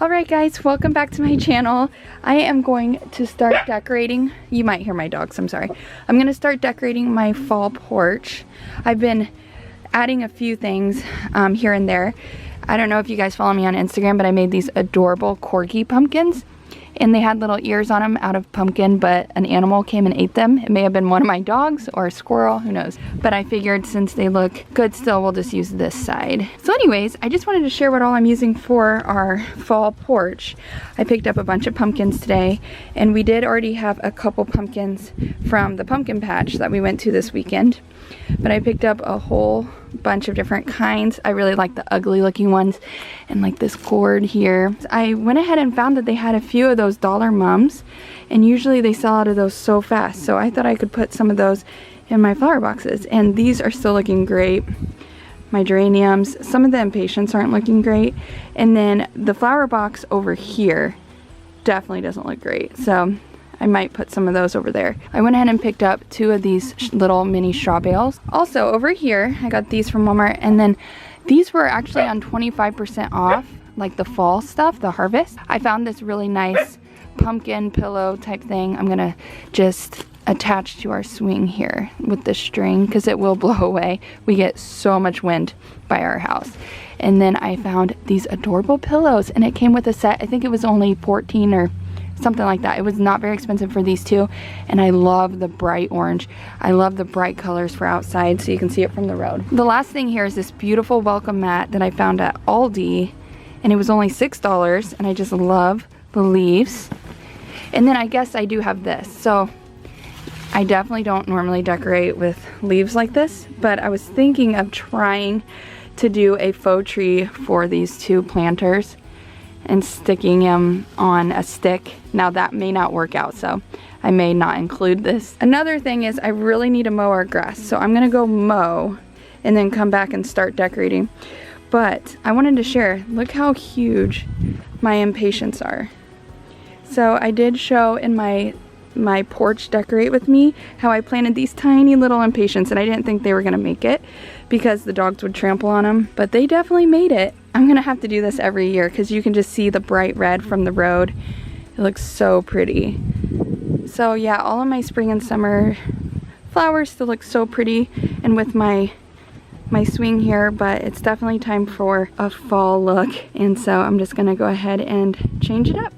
Alright guys, welcome back to my channel. I am going to start decorating. You might hear my dogs, I'm sorry. I'm going to start decorating my fall porch. I've been adding a few things here and there. I don't know if you guys follow me on Instagram, but I made these adorable corgi pumpkins. And they had little ears on them out of pumpkin, but an animal came and ate them. It may have been one of my dogs or a squirrel, who knows. But I figured since they look good still, we'll just use this side. So anyways, I just wanted to share what all I'm using for our fall porch. I picked up a bunch of pumpkins today, and we did already have a couple pumpkins from the pumpkin patch that we went to this weekend. But I picked up a whole bunch of different kinds. I really like the ugly looking ones and like this gourd here. I went ahead and found that they had a few of those dollar mums, and usually they sell out of those so fast. So I thought I could put some of those in my flower boxes, and these are still looking great. My geraniums, some of the impatiens aren't looking great, and then the flower box over here definitely doesn't look great. So I might put some of those over there. I went ahead and picked up two of these little mini straw bales. Also over here, I got these from Walmart, and then these were actually on 25% off, like the fall stuff, the harvest. I found this really nice pumpkin pillow type thing. I'm gonna just attach to our swing here with the string because it will blow away. We get so much wind by our house. And then I found these adorable pillows, and it came with a set. I think it was only 14 or something like that. It was not very expensive for these two, and I love the bright orange. I love the bright colors for outside so you can see it from the road. The last thing here is this beautiful welcome mat that I found at Aldi, and it was only $6, and I just love the leaves. And then I guess I do have this. So I definitely don't normally decorate with leaves like this, but I was thinking of trying to do a faux tree for these two planters and sticking them on a stick. Now that may not work out, so I may not include this. Another thing is I really need to mow our grass, so I'm gonna go mow and then come back and start decorating. But I wanted to share, look how huge my impatiens are. So I did show in my porch decorate with me how I planted these tiny little impatiens, and I didn't think they were gonna make it because the dogs would trample on them, but they definitely made it. I'm gonna have to do this every year because you can just see the bright red from the road. It looks so pretty. So yeah, all of my spring and summer flowers still look so pretty and with my swing here, but it's definitely time for a fall look, and so I'm just gonna go ahead and change it up.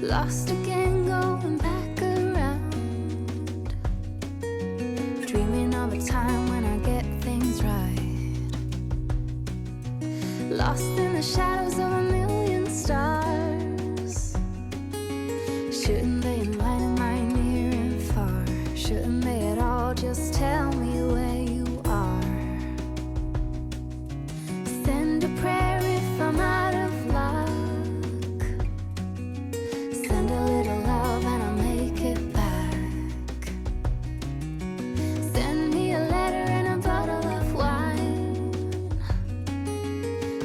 Lost again, going back around, dreaming of a time when I get things right. Lost in the shadows of a million stars. Shouldn't they enlighten my near and far? Shouldn't they at all just tell me where you are? Send a prayer if I'm out of luck. Send a little love and I'll make it back. Send me a letter and a bottle of wine,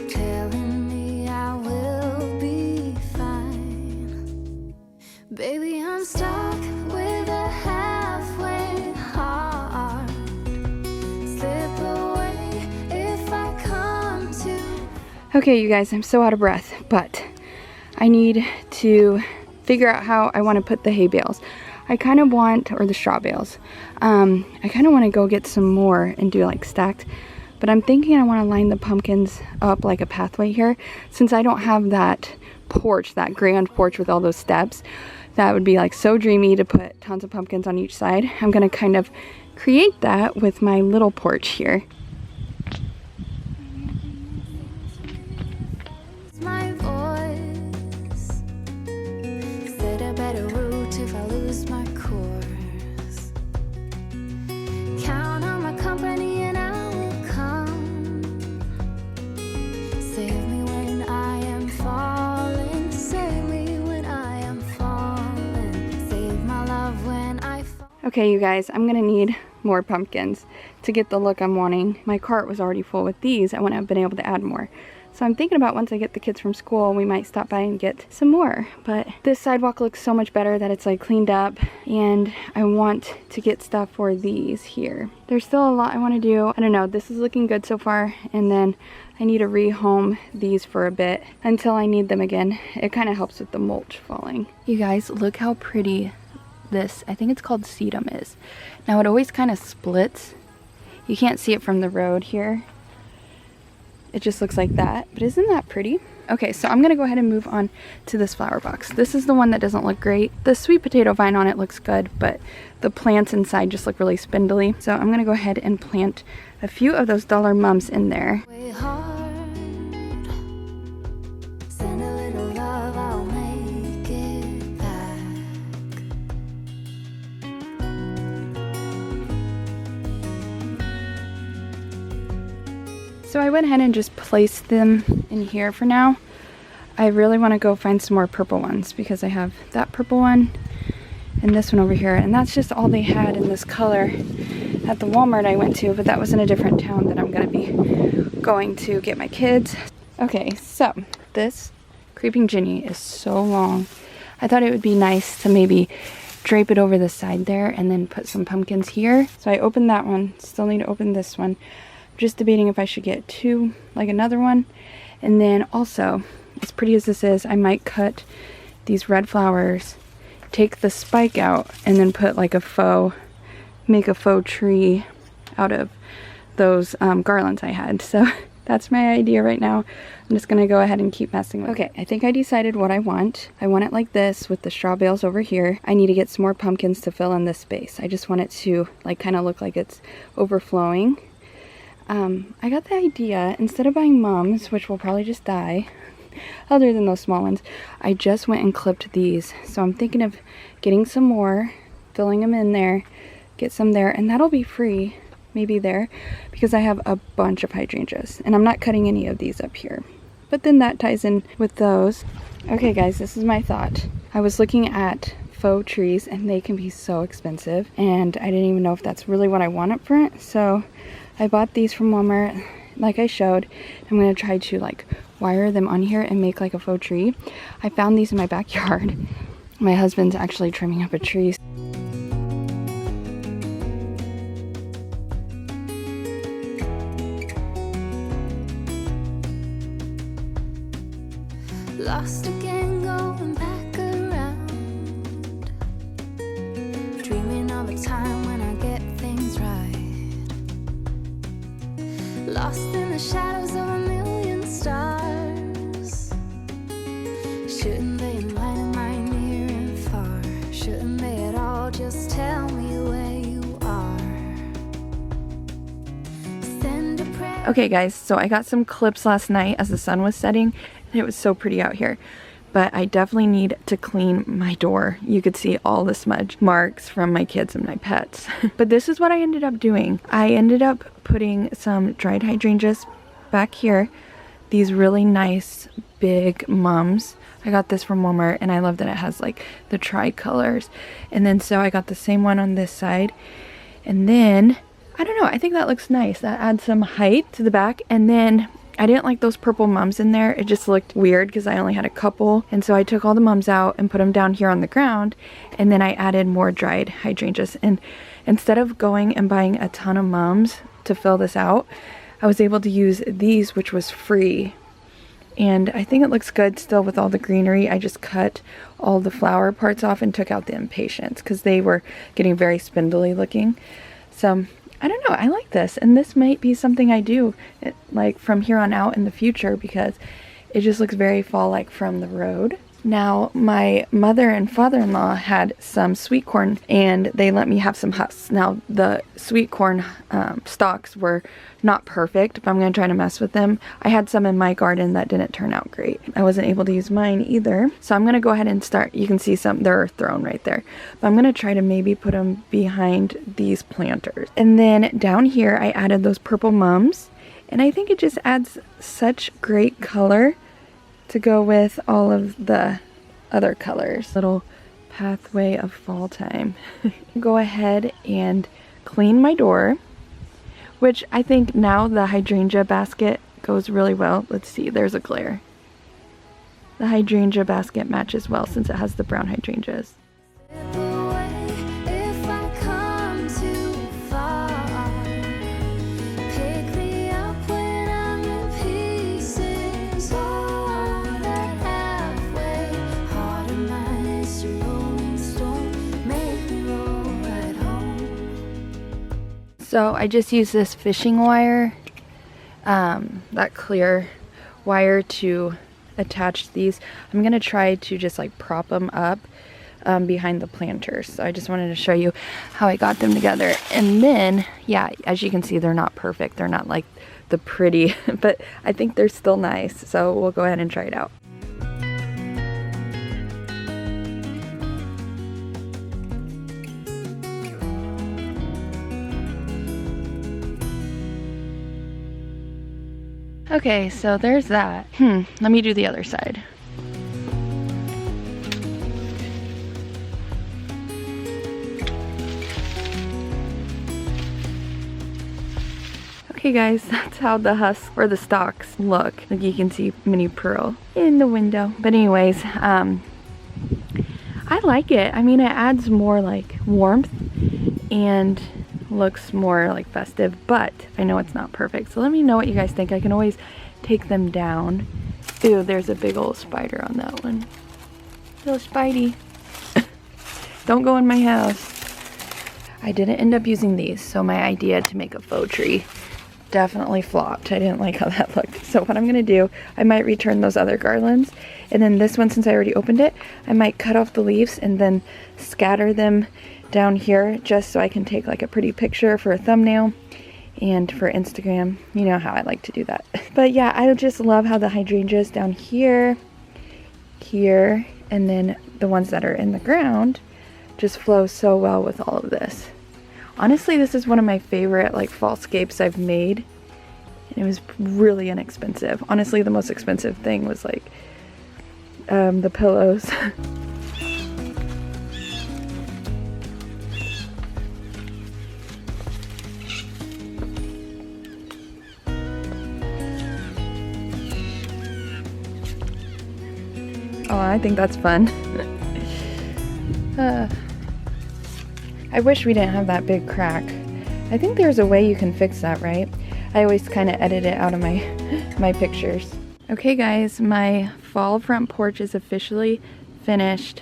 telling me I will be fine. Baby, I'm stuck with a halfway heart. Slip away if I come to. Okay, you guys, I'm so out of breath, but I need to figure out how I want to put the hay bales. I kind of want, or the straw bales, I kind of want to go get some more and do like stacked, but I'm thinking I want to line the pumpkins up like a pathway here. Since I don't have that porch, that grand porch with all those steps, that would be like so dreamy to put tons of pumpkins on each side. I'm going to kind of create that with my little porch here. My voice said a better route if I lose my course. Count on my company and I will come. Save me when I am falling. Save me when I am falling. Save my love when I fall. Okay, you guys, I'm gonna need more pumpkins to get the look I'm wanting. My cart was already full with these. I wouldn't have been able to add more. So I'm thinking about once I get the kids from school, we might stop by and get some more. But this sidewalk looks so much better that it's like cleaned up, and I want to get stuff for these here. There's still a lot I want to do. I don't know, this is looking good so far, and then I need to rehome these for a bit until I need them again. It kind of helps with the mulch falling. You guys, look how pretty this, I think it's called sedum, is. Now it always kind of splits. You can't see it from the road here. It just looks like that, but isn't that pretty? Okay, so I'm gonna go ahead and move on to this flower box. This is the one that doesn't look great. The sweet potato vine on it looks good, but the plants inside just look really spindly. So I'm gonna go ahead and plant a few of those dollar mums in there. Way hard. Send a little love, I'll make it back. So I went ahead and just placed them in here for now. I really want to go find some more purple ones because I have that purple one and this one over here, and that's just all they had in this color at the Walmart I went to, but that was in a different town that I'm going to be going to get my kids. Okay, so this creeping Ginny is so long. I thought it would be nice to maybe drape it over the side there and then put some pumpkins here. So I opened that one, still need to open this one. I'm just debating if I should get two, like another one. And then also, as pretty as this is, I might cut these red flowers, take the spike out, and then put like a faux, make a faux tree out of those garlands I had. So that's my idea right now. I'm just gonna go ahead and keep messing with it. Okay, I think I decided what I want. I want it like this with the straw bales over here. I need to get some more pumpkins to fill in this space. I just want it to like kind of look like it's overflowing. I got the idea, instead of buying mums, which will probably just die, other than those small ones, I just went and clipped these. So I'm thinking of getting some more, filling them in there, get some there, and that'll be free, maybe there, because I have a bunch of hydrangeas, and I'm not cutting any of these up here. But then that ties in with those. Okay guys, this is my thought. I was looking at faux trees, and they can be so expensive, and I didn't even know if that's really what I want up front, so I bought these from Walmart, like I showed. I'm going to try to like wire them on here and make like a faux tree. I found these in my backyard. My husband's actually trimming up a tree. Lost again, going back around. Dreaming of a time when I get things right. Lost in the shadows of a million stars. Shouldn't they enlighten my near and far? Shouldn't they at all just tell me where you are? Send a prayer. Okay guys, so I got some clips last night as the sun was setting, and it was so pretty out here. But I definitely need to clean my door. You could see all the smudge marks from my kids and my pets. But this is what I ended up doing. I ended up putting some dried hydrangeas back here. These really nice big mums. I got this from Walmart, and I love that it has like the tricolors. And then so I got the same one on this side. And then, I don't know, I think that looks nice. That adds some height to the back. And then I didn't like those purple mums in there. It just looked weird because I only had a couple. And so I took all the mums out and put them down here on the ground. And then I added more dried hydrangeas. And instead of going and buying a ton of mums to fill this out, I was able to use these, which was free. And I think it looks good still with all the greenery. I just cut all the flower parts off and took out the impatiens because they were getting very spindly looking. So I don't know, I like this, and this might be something I do like from here on out in the future because it just looks very fall-like from the road. Now, my mother and father-in-law had some sweet corn, and they let me have some husks. Now, the sweet corn stalks were not perfect, but I'm going to try to mess with them. I had some in my garden that didn't turn out great. I wasn't able to use mine either. So I'm going to go ahead and start. You can see some, they're thrown right there. But I'm going to try to maybe put them behind these planters. And then down here, I added those purple mums. And I think it just adds such great color to go with all of the other colors. Little pathway of fall time. Go ahead and clean my door, which I think now the hydrangea basket goes really well. Let's see, there's a glare. The hydrangea basket matches well since it has the brown hydrangeas. Slip away if I come too far. Pick me up when I'm in pieces. Oh, that halfway heart of mine is a rolling stone. Make me roll right home. So I just use this fishing wire, that clear wire, to attach these. I'm gonna try to just like prop them up behind the planters. So I just wanted to show you how I got them together. And then, yeah, as you can see, they're not perfect. They're not like the pretty, but I think they're still nice. So we'll go ahead and try it out. Okay, so there's that. Let me do the other side. Okay guys, that's how the husk or the stalks look. Like you can see mini pearl in the window. But anyways, I like it. I mean, it adds more like warmth and looks more like festive, but I know it's not perfect. So let me know what you guys think. I can always take them down. Ew, there's a big old spider on that one. Little Spidey. Don't go in my house. I didn't end up using these, so my idea to make a faux tree definitely flopped. I didn't like how that looked. So what I'm gonna do, I might return those other garlands, and then this one, since I already opened it, I might cut off the leaves and then scatter them down here just so I can take like a pretty picture for a thumbnail and for Instagram. You know how I like to do that. But yeah, I just love how the hydrangeas down here, and then the ones that are in the ground just flow so well with all of this. Honestly, this is one of my favorite like fallscapes I've made, and it was really inexpensive. Honestly, the most expensive thing was like the pillows. Oh, I think that's fun. I wish we didn't have that big crack. I think there's a way you can fix that, right? I always kind of edit it out of my pictures. Okay guys, my fall front porch is officially finished.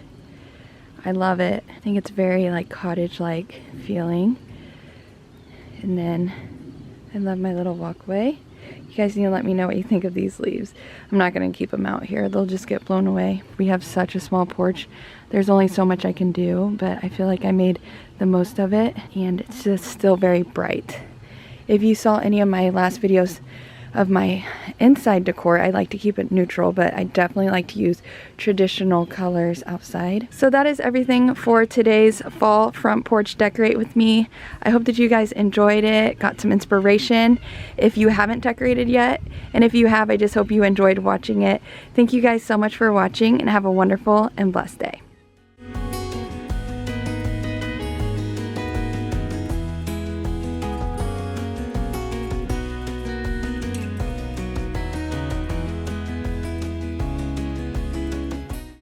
I love it. I think it's very like cottage-like feeling. And then I love my little walkway. You guys need to let me know what you think of these leaves. I'm not going to keep them out here. They'll just get blown away. We have such a small porch. There's only so much I can do, but I feel like I made the most of it, and it's just still very bright. If you saw any of my last videos of my inside decor, I like to keep it neutral, but I definitely like to use traditional colors outside. So that is everything for today's fall front porch decorate with me. I hope that you guys enjoyed it, got some inspiration if you haven't decorated yet, and if you have, I just hope you enjoyed watching it. Thank you guys so much for watching, and have a wonderful and blessed day.